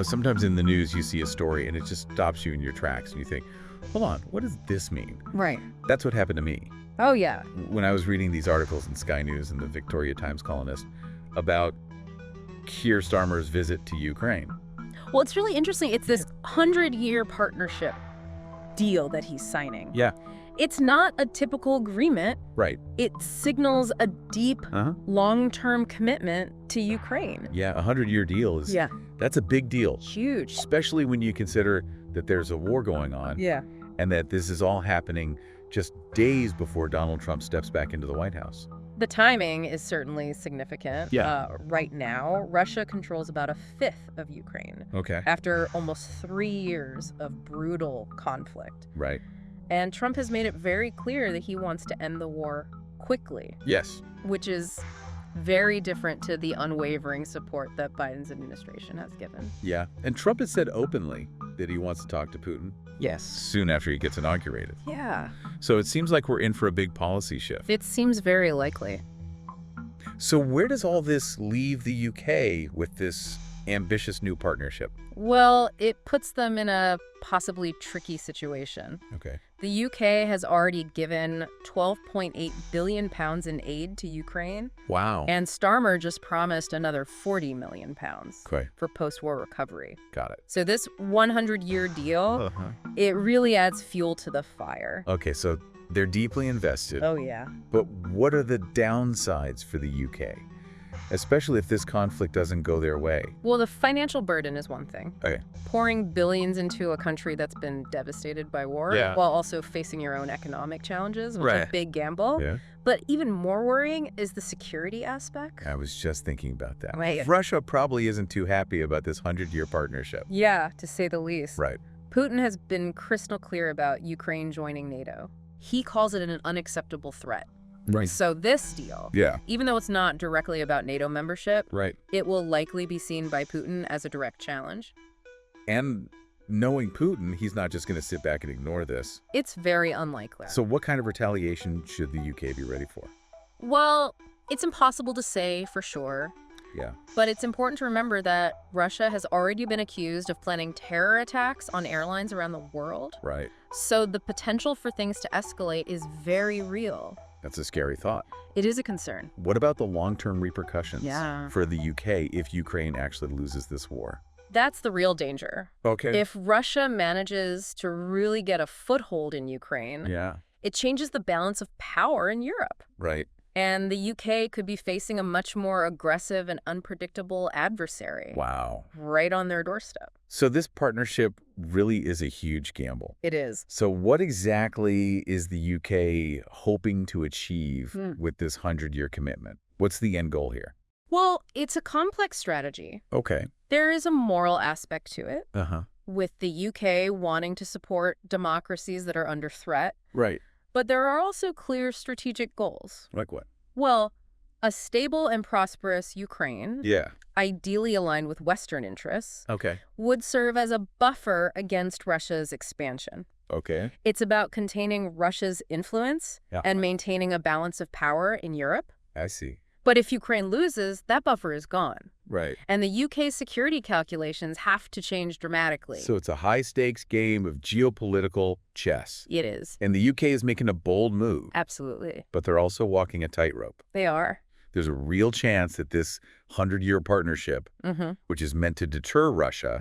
Sometimes in the news you see a story and it just stops you in your tracks and you think, hold on, what does this mean? Right. That's what happened to me. Oh, yeah. When I was reading these articles in Sky News and the Victoria Times Colonist about Keir Starmer's visit to Ukraine. Well, it's really interesting. It's this 100-year partnership deal that he's signing. Yeah. It's not a typical agreement. Right. It signals a deep, long-term commitment to Ukraine. Yeah, a 100-year deal is, that's a big deal. Huge. Especially when you consider that there's a war going on. Yeah. And that this is all happening just days before Donald Trump steps back into the White House. The timing is certainly significant. Yeah. Right now, Russia controls about a fifth of Ukraine. Okay. After almost 3 years of brutal conflict. Right. And Trump has made it very clear that he wants to end the war quickly. Yes. Which is very different to the unwavering support that Biden's administration has given. Yeah. And Trump has said openly that he wants to talk to Putin. Yes. Soon after he gets inaugurated. Yeah. So it seems like we're in for a big policy shift. It seems very likely. So where does all this leave the UK with this ambitious new partnership? Well, it puts them in a possibly tricky situation. Okay. The UK has already given £12.8 billion in aid to Ukraine. Wow. And Starmer just promised another £40 million Okay. for post-war recovery. Got it. So this 100-year deal, it really adds fuel to the fire. Okay, so they're deeply invested. Oh, yeah. But what are the downsides for the UK? Especially if this conflict doesn't go their way. Well, the financial burden is one thing. Okay. Pouring billions into a country that's been devastated by war, while also facing your own economic challenges, which is a big gamble. Yeah. But even more worrying is the security aspect. I was just thinking about that. Right. Russia probably isn't too happy about this 100-year partnership. Yeah, to say the least. Right. Putin has been crystal clear about Ukraine joining NATO. He calls it an unacceptable threat. Right. So this deal, even though it's not directly about NATO membership, it will likely be seen by Putin as a direct challenge. And knowing Putin, he's not just going to sit back and ignore this. It's very unlikely. So what kind of retaliation should the UK be ready for? Well, it's impossible to say for sure. Yeah. But it's important to remember that Russia has already been accused of planning terror attacks on airlines around the world. Right. So the potential for things to escalate is very real. That's a scary thought. It is a concern. What about the long-term repercussions for the UK if Ukraine actually loses this war? That's the real danger. Okay. If Russia manages to really get a foothold in Ukraine, it changes the balance of power in Europe. Right. And the UK could be facing a much more aggressive and unpredictable adversary. Wow. Right on their doorstep. So this partnership really is a huge gamble. It is. So what exactly is the UK hoping to achieve with this 100-year commitment? What's the end goal here? Well, it's a complex strategy. Okay. There is a moral aspect to it. With the UK wanting to support democracies that are under threat. Right. But there are also clear strategic goals. Like what? Well, a stable and prosperous Ukraine, ideally aligned with Western interests, would serve as a buffer against Russia's expansion. Okay. It's about containing Russia's influence and maintaining a balance of power in Europe. I see. But if Ukraine loses, that buffer is gone. Right. And the UK's security calculations have to change dramatically. So it's a high-stakes game of geopolitical chess. It is. And the UK is making a bold move. Absolutely. But they're also walking a tightrope. They are. There's a real chance that this 100-year partnership, which is meant to deter Russia,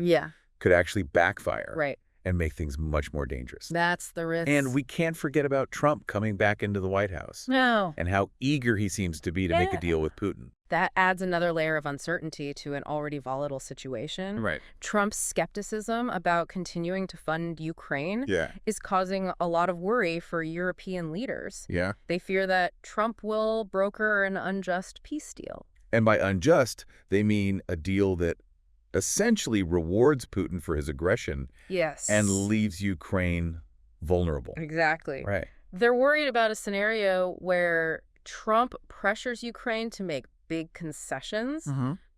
could actually backfire. Right. And make things much more dangerous. That's the risk. And we can't forget about Trump coming back into the White House. No. And how eager he seems to be to make a deal with Putin. That adds another layer of uncertainty to an already volatile situation. Right. Trump's skepticism about continuing to fund Ukraine Yeah. is causing a lot of worry for European leaders. Yeah. They fear that Trump will broker an unjust peace deal. And by unjust, they mean a deal that essentially rewards Putin for his aggression. Yes. And leaves Ukraine vulnerable. Exactly. Right. They're worried about a scenario where Trump pressures Ukraine to make big concessions,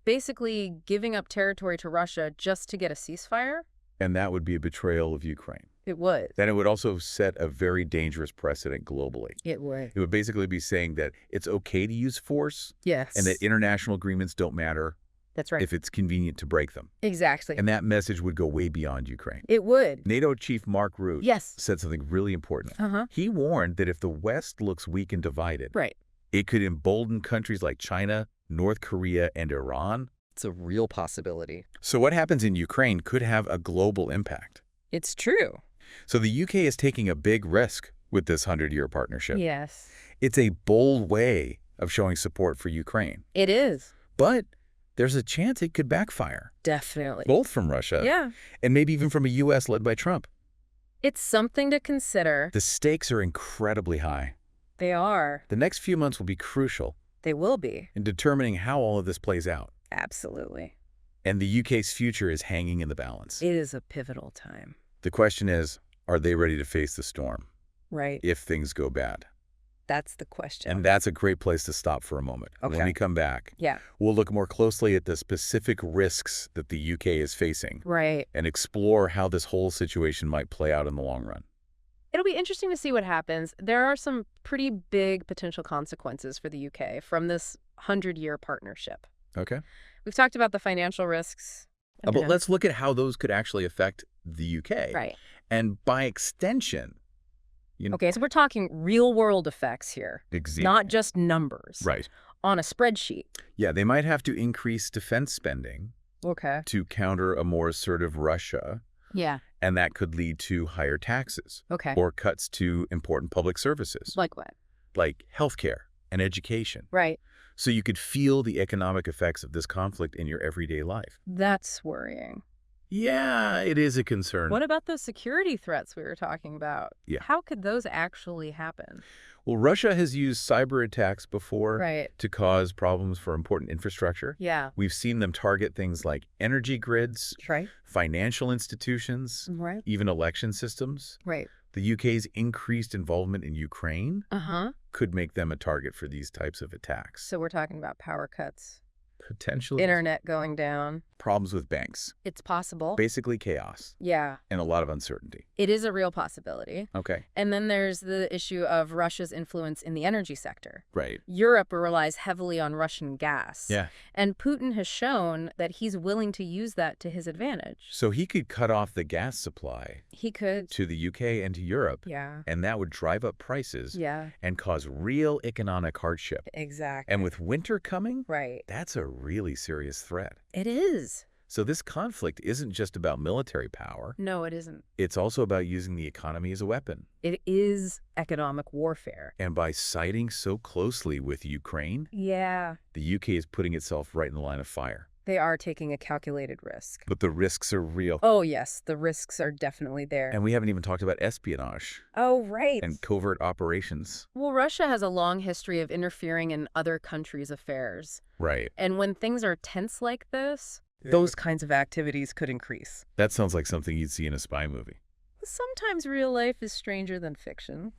basically giving up territory to Russia just to get a ceasefire. And that would be a betrayal of Ukraine. It would. Then it would also set a very dangerous precedent globally. It would. It would basically be saying that it's okay to use force. Yes. And that international agreements don't matter. That's right. if it's convenient to break them. Exactly. And that message would go way beyond Ukraine. It would. NATO chief Mark Rutte Yes. said something really important. He warned that if the West looks weak and divided, Right. it could embolden countries like China, North Korea, and Iran. It's a real possibility. So what happens in Ukraine could have a global impact. It's true. So the UK is taking a big risk with this 100-year partnership. Yes. It's a bold way of showing support for Ukraine. It is. But there's a chance it could backfire, Definitely. both from Russia Yeah. and maybe even from a U.S. led by Trump. It's something to consider. The stakes are incredibly high. They are. The next few months will be crucial They will be. in determining how all of this plays out. Absolutely. And the UK's future is hanging in the balance. It is a pivotal time. The question is, are they ready to face the storm Right. if things go bad? That's the question. And that's a great place to stop for a moment. Okay. When we come back, Yeah. we'll look more closely at the specific risks that the UK is facing Right. and explore how this whole situation might play out in the long run. It'll be interesting to see what happens. There are some pretty big potential consequences for the UK from this 100-year partnership. Okay. We've talked about the financial risks. But let's look at how those could actually affect the UK. Right. And by extension, Okay, so we're talking real-world effects here, not just numbers. Right. On a spreadsheet. Yeah, they might have to increase defense spending Okay. to counter a more assertive Russia, Yeah. and that could lead to higher taxes Okay. or cuts to important public services Like what? like healthcare and education. Right. So you could feel the economic effects of this conflict in your everyday life. That's worrying. Yeah, it is a concern. What about those security threats we were talking about? Yeah. How could those actually happen? Well, Russia has used cyber attacks before Right. to cause problems for important infrastructure. Yeah. We've seen them target things like energy grids, Right. financial institutions, Right. even election systems. Right. The UK's increased involvement in Ukraine Uh-huh. could make them a target for these types of attacks. So we're talking about power cuts, Potentially internet going down. problems with banks, It's possible. basically chaos Yeah. and a lot of uncertainty. It is a real possibility. Okay. And then there's the issue of Russia's influence in the energy sector. Right. Europe relies heavily on Russian gas. Yeah. And Putin has shown that he's willing to use that to his advantage. So he could cut off the gas supply He could. to the UK and to Europe, Yeah. and that would drive up prices Yeah. and cause real economic hardship. Exactly. And with winter coming, Right. that's a really serious threat. It is. So this conflict isn't just about military power. No, it isn't. It's also about using the economy as a weapon. It is economic warfare. And by siding so closely with Ukraine, Yeah. the UK is putting itself right in the line of fire. They are taking a calculated risk. But the risks are real. Oh, yes. The risks are definitely there. And we haven't even talked about espionage Oh, right. and covert operations. Well, Russia has a long history of interfering in other countries' affairs. Right. And when things are tense like this, those kinds of activities could increase. That sounds like something you'd see in a spy movie. Sometimes real life is stranger than fiction.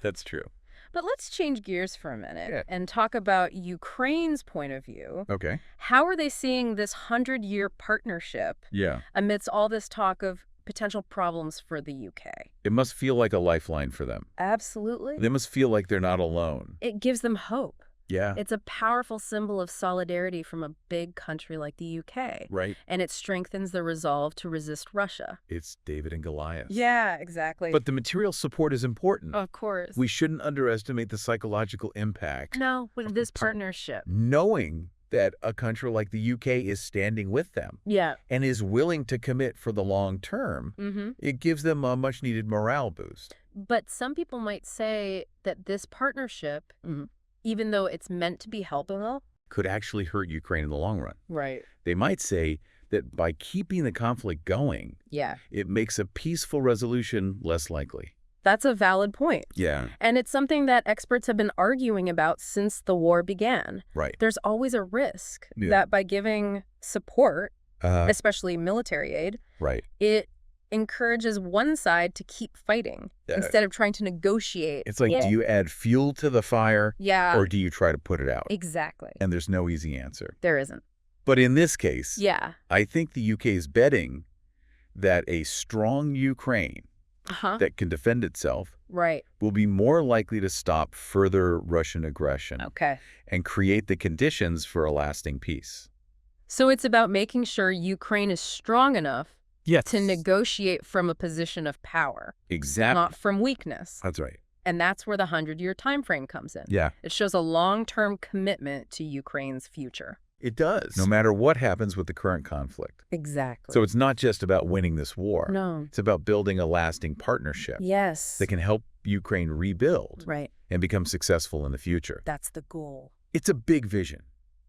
That's true. But let's change gears for a minute Yeah. and talk about Ukraine's point of view. Okay. How are they seeing this 100-year partnership Yeah. amidst all this talk of potential problems for the UK? It must feel like a lifeline for them. Absolutely. They must feel like they're not alone. It gives them hope. Yeah. It's a powerful symbol of solidarity from a big country like the UK. Right. And it strengthens the resolve to resist Russia. It's David and Goliath. Yeah, exactly. But the material support is important. Of course. We shouldn't underestimate the psychological impact. No, with this partnership. Knowing that a country like the UK is standing with them Yeah. and is willing to commit for the long term, Mm-hmm. it gives them a much-needed morale boost. But some people might say that this partnership, even though it's meant to be helpful, Could actually hurt Ukraine in the long run. right? They might say that by keeping the conflict going, Yeah. it makes a peaceful resolution less likely. That's a valid point. Yeah, And it's something that experts have been arguing about since the war began. right. There's always a risk Yeah. that by giving support, Uh, especially military aid, right. it encourages one side to keep fighting instead of trying to negotiate. It's like, do you add fuel to the fire Yeah, or do you try to put it out? exactly. And there's no easy answer. There isn't. But in this case, Yeah. I think the UK is betting that a strong Ukraine Uh-huh. that can defend itself Right. will be more likely to stop further Russian aggression Okay. and create the conditions for a lasting peace. So it's about making sure Ukraine is strong enough Yes. to negotiate from a position of power, Exactly. not from weakness. That's right. And that's where the 100-year time frame comes in. Yeah. It shows a long-term commitment to Ukraine's future. It does. No matter what happens with the current conflict. Exactly. So it's not just about winning this war. No. It's about building a lasting partnership Yes. that can help Ukraine rebuild Right. and become successful in the future. That's the goal. It's a big vision,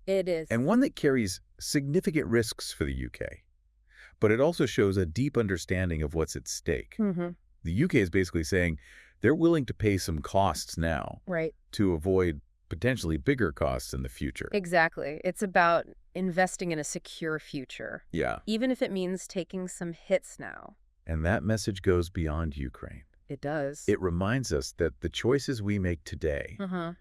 It is. and one that carries significant risks for the UK. But it also shows a deep understanding of what's at stake. Mm-hmm. The UK is basically saying they're willing to pay some costs now Right. to avoid potentially bigger costs in the future. Exactly. It's about investing in a secure future, Yeah. even if it means taking some hits now. And that message goes beyond Ukraine. It does. It reminds us that the choices we make today Uh-huh.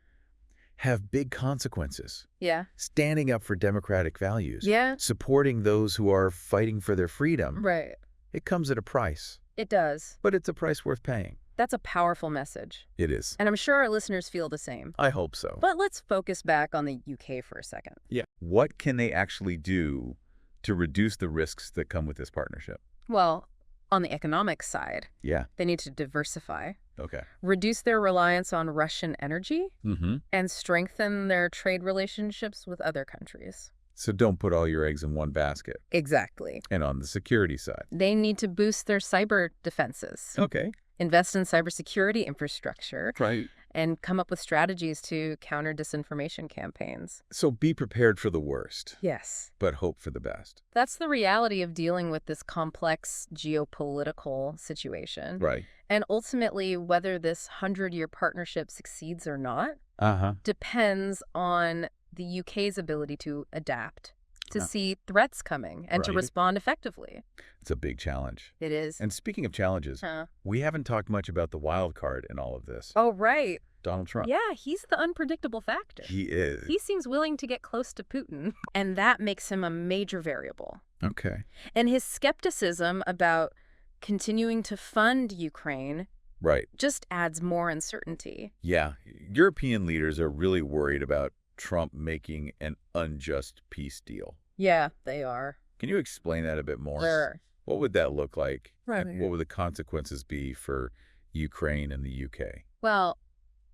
have big consequences. Yeah. Standing up for democratic values, Yeah. supporting those who are fighting for their freedom, Right. it comes at a price, It does. but it's a price worth paying. That's a powerful message. It is. And I'm sure our listeners feel the same. I hope so. But let's focus back on the UK for a second. Yeah. What can they actually do to reduce the risks that come with this partnership? Well, on the economic side, Yeah. they need to diversify, Okay. reduce their reliance on Russian energy, Mm-hmm. and strengthen their trade relationships with other countries. So don't put all your eggs in one basket. Exactly. And on the security side. They need to boost their cyber defenses, Okay. invest in cybersecurity infrastructure, Right. and come up with strategies to counter disinformation campaigns. So be prepared for the worst, Yes. but hope for the best. That's the reality of dealing with this complex geopolitical situation. Right. And ultimately, whether this 100-year partnership succeeds or not Uh-huh. depends on the UK's ability to adapt, to Ah. see threats coming, and to Right. respond effectively. It's a big challenge. It is. And speaking of challenges, we haven't talked much about the wild card in all of this. Oh, right. Donald Trump. Yeah, he's the unpredictable factor. He is. He seems willing to get close to Putin, and that makes him a major variable. Okay. And his skepticism about continuing to fund Ukraine Right. just adds more uncertainty. Yeah. European leaders are really worried about Trump making an unjust peace deal. Yeah, they are. Can you explain that a bit more? Sure. What would that look like? Right. And what would the consequences be for Ukraine and the UK? Well,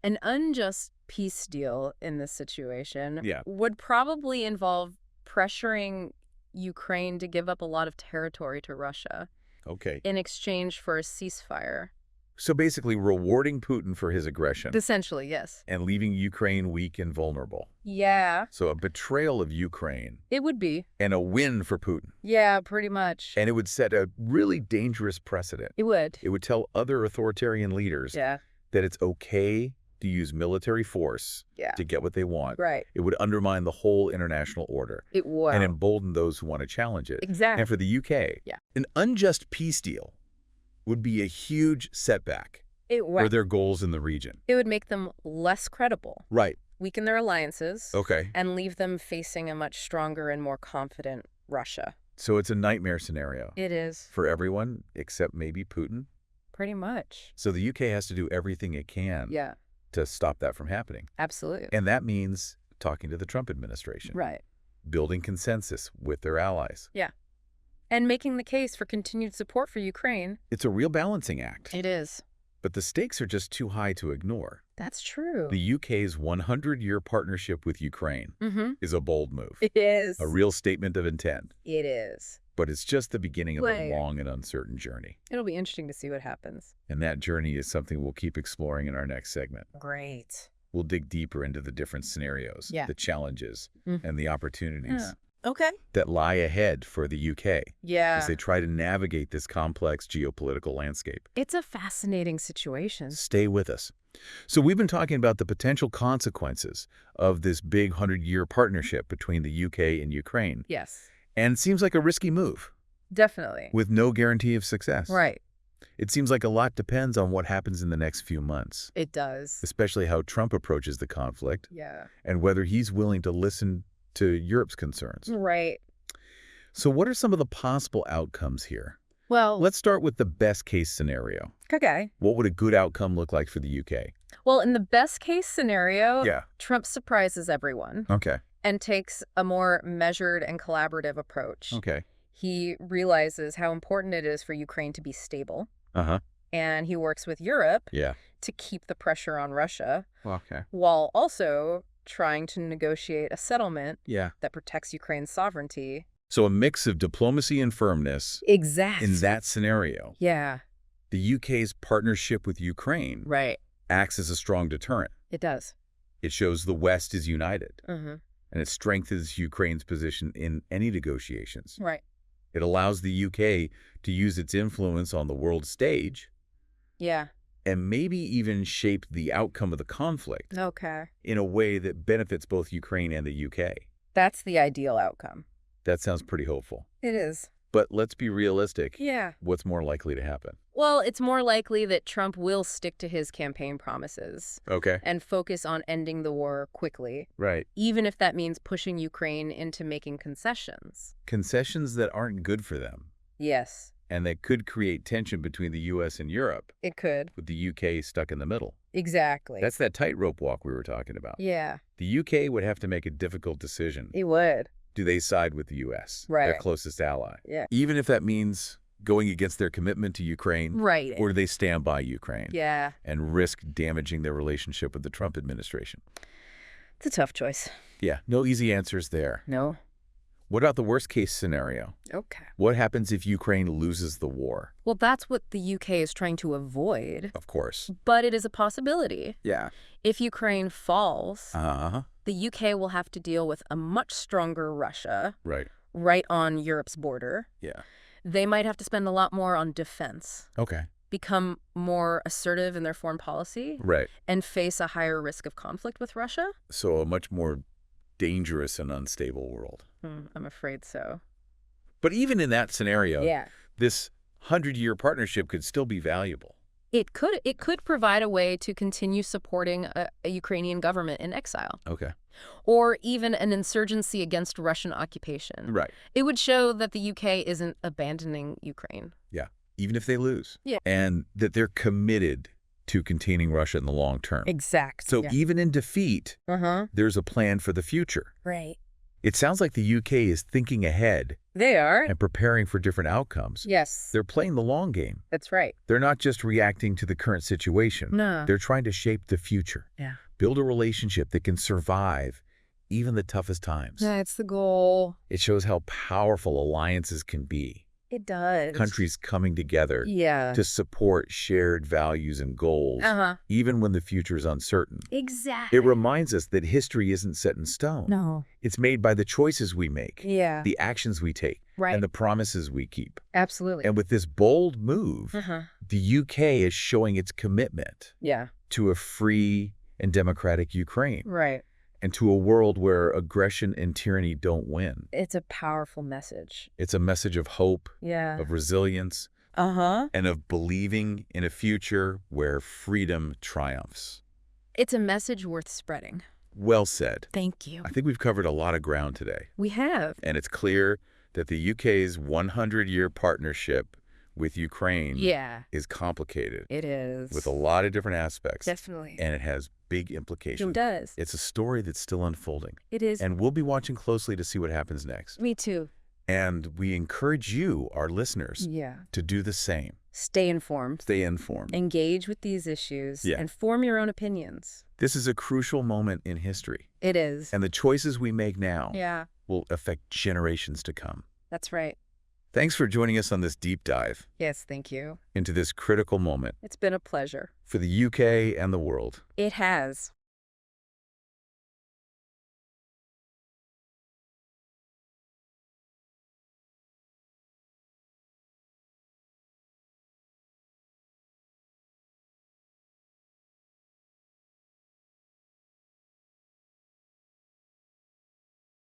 an unjust peace deal in this situation Yeah. would probably involve pressuring Ukraine to give up a lot of territory to Russia Okay. in exchange for a ceasefire. So basically rewarding Putin for his aggression Essentially, yes. and leaving Ukraine weak and vulnerable. Yeah, So a betrayal of Ukraine it would be. and a win for Putin. Yeah, pretty much. And it would set a really dangerous precedent. It would. It would tell other authoritarian leaders Yeah, that it's okay to use military force yeah. to get what they want. Right. It would undermine the whole international order It would. and embolden those who want to challenge it. Exactly. And for the UK, Yeah. an unjust peace deal would be a huge setback It for would. their goals in the region. It would make them less credible, Right. weaken their alliances, Okay. and leave them facing a much stronger and more confident Russia. So it's a nightmare scenario It is. for everyone except maybe Putin. Pretty much. So the UK has to do everything it can Yeah, to stop that from happening. absolutely. And that means talking to the Trump administration, Right. building consensus with their allies. And making the case for continued support for Ukraine. It's a real balancing act. It is. But the stakes are just too high to ignore. That's true. The UK's 100-year partnership with Ukraine Mm-hmm. is a bold move, It is. a real statement of intent. It is. But it's just the beginning of Right. a long and uncertain journey. It'll be interesting to see what happens. And that journey is something we'll keep exploring in our next segment. Great. We'll dig deeper into the different scenarios, Yeah. the challenges, Mhm. and the opportunities Yeah. Okay. that lie ahead for the UK Yeah. as they try to navigate this complex geopolitical landscape. It's a fascinating situation. Stay with us. So we've been talking about the potential consequences of this big 100-year partnership between the UK and Ukraine. Yes. And it seems like a risky move Definitely. with no guarantee of success. Right. It seems like a lot depends on what happens in the next few months, It does. especially how Trump approaches the conflict Yeah. and whether he's willing to listen to Europe's concerns. Right. So what are some of the possible outcomes here? Well, Let's start with the best case scenario. okay. What would a good outcome look like for the UK? Well, in the best case scenario, Yeah. Trump surprises everyone Okay. and takes a more measured and collaborative approach. Okay. He realizes how important it is for Ukraine to be stable, Uh-huh. and he works with Europe Yeah. to keep the pressure on Russia, Okay. while also trying to negotiate a settlement Yeah. that protects Ukraine's sovereignty. So a mix of diplomacy and firmness Exact. in that scenario. Yeah, The UK's partnership with Ukraine right. acts as a strong deterrent. It does. It shows the West is united, Mm-hmm. and it strengthens Ukraine's position in any negotiations. Right. It allows the UK to use its influence on the world stage Yeah. and maybe even shape the outcome of the conflict Okay. in a way that benefits both Ukraine and the UK. That's the ideal outcome. That sounds pretty hopeful. It is. But let's be realistic. Yeah. What's more likely to happen? Well, it's more likely that Trump will stick to his campaign promises Okay. and focus on ending the war quickly, Right. even if that means pushing Ukraine into making concessions. Concessions that aren't good for them Yes, and that could create tension between the U.S. and Europe, it could. with the UK stuck in the middle. Exactly. That's that tightrope walk we were talking about. Yeah, The UK would have to make a difficult decision. it would. Do they side with the U.S., their Right. closest ally? Yeah. Even if that means going against their commitment to Ukraine, Right. or do they stand by Ukraine Yeah, and risk damaging their relationship with the Trump administration? it's a tough choice. Yeah, no easy answers there. No? What about the worst-case scenario? Okay. What happens if Ukraine loses the war? Well, that's what the UK is trying to avoid, Of course. but it is a possibility. Yeah. If Ukraine falls, Uh-huh. the UK will have to deal with a much stronger Russia Right. right on Europe's border. Yeah. They might have to spend a lot more on defense, Okay. become more assertive in their foreign policy, Right. and face a higher risk of conflict with Russia? So a much more dangerous and unstable world. I'm afraid so. But even in that scenario, Yeah. this 100-year partnership could still be valuable. It could provide a way to continue supporting a Ukrainian government in exile, Okay. or even an insurgency against Russian occupation. Right. It would show that the UK isn't abandoning Ukraine. Yeah. Even if they lose. Yeah. And that they're committed to containing Russia in the long term. Exact. So even in defeat, Uh-huh. there's a plan for the future. Right. It sounds like the UK is thinking ahead They are. and preparing for different outcomes. Yes. They're playing the long game. That's right. They're not just reacting to the current situation. No. They're trying to shape the future. Yeah. Build a relationship that can survive even the toughest times. That's the goal. It shows how powerful alliances can be. It does. Countries coming together Yeah. to support shared values and goals, Uh-huh. even when the future is uncertain. Exactly. It reminds us that history isn't set in stone. No. It's made by the choices we make, Yeah. the actions we take, Right. and the promises we keep. Absolutely. And with this bold move, Uh-huh. the UK is showing its commitment Yeah. to a free and democratic Ukraine, Right. and to a world where aggression and tyranny don't win. It's a powerful message. It's a message of hope, Yeah. of resilience, Uh-huh. and of believing in a future where freedom triumphs. It's a message worth spreading. Well said. Thank you. I think we've covered a lot of ground today, We have. and it's clear that the UK's 100-year partnership with Ukraine Yeah. is complicated It is. with a lot of different aspects, Definitely. and it has big implications. It does. It's a story that's still unfolding, It is. and we'll be watching closely to see what happens next. Me too. And we encourage you, our listeners, Yeah. to do the same. Stay informed. Stay informed. Engage with these issues. Yeah. And form your own opinions. This is a crucial moment in history, It is. and the choices we make now Yeah. will affect generations to come. That's right. Thanks for joining us on this deep dive Yes, thank you. into this critical moment It's been a pleasure. for the UK and the world. It has.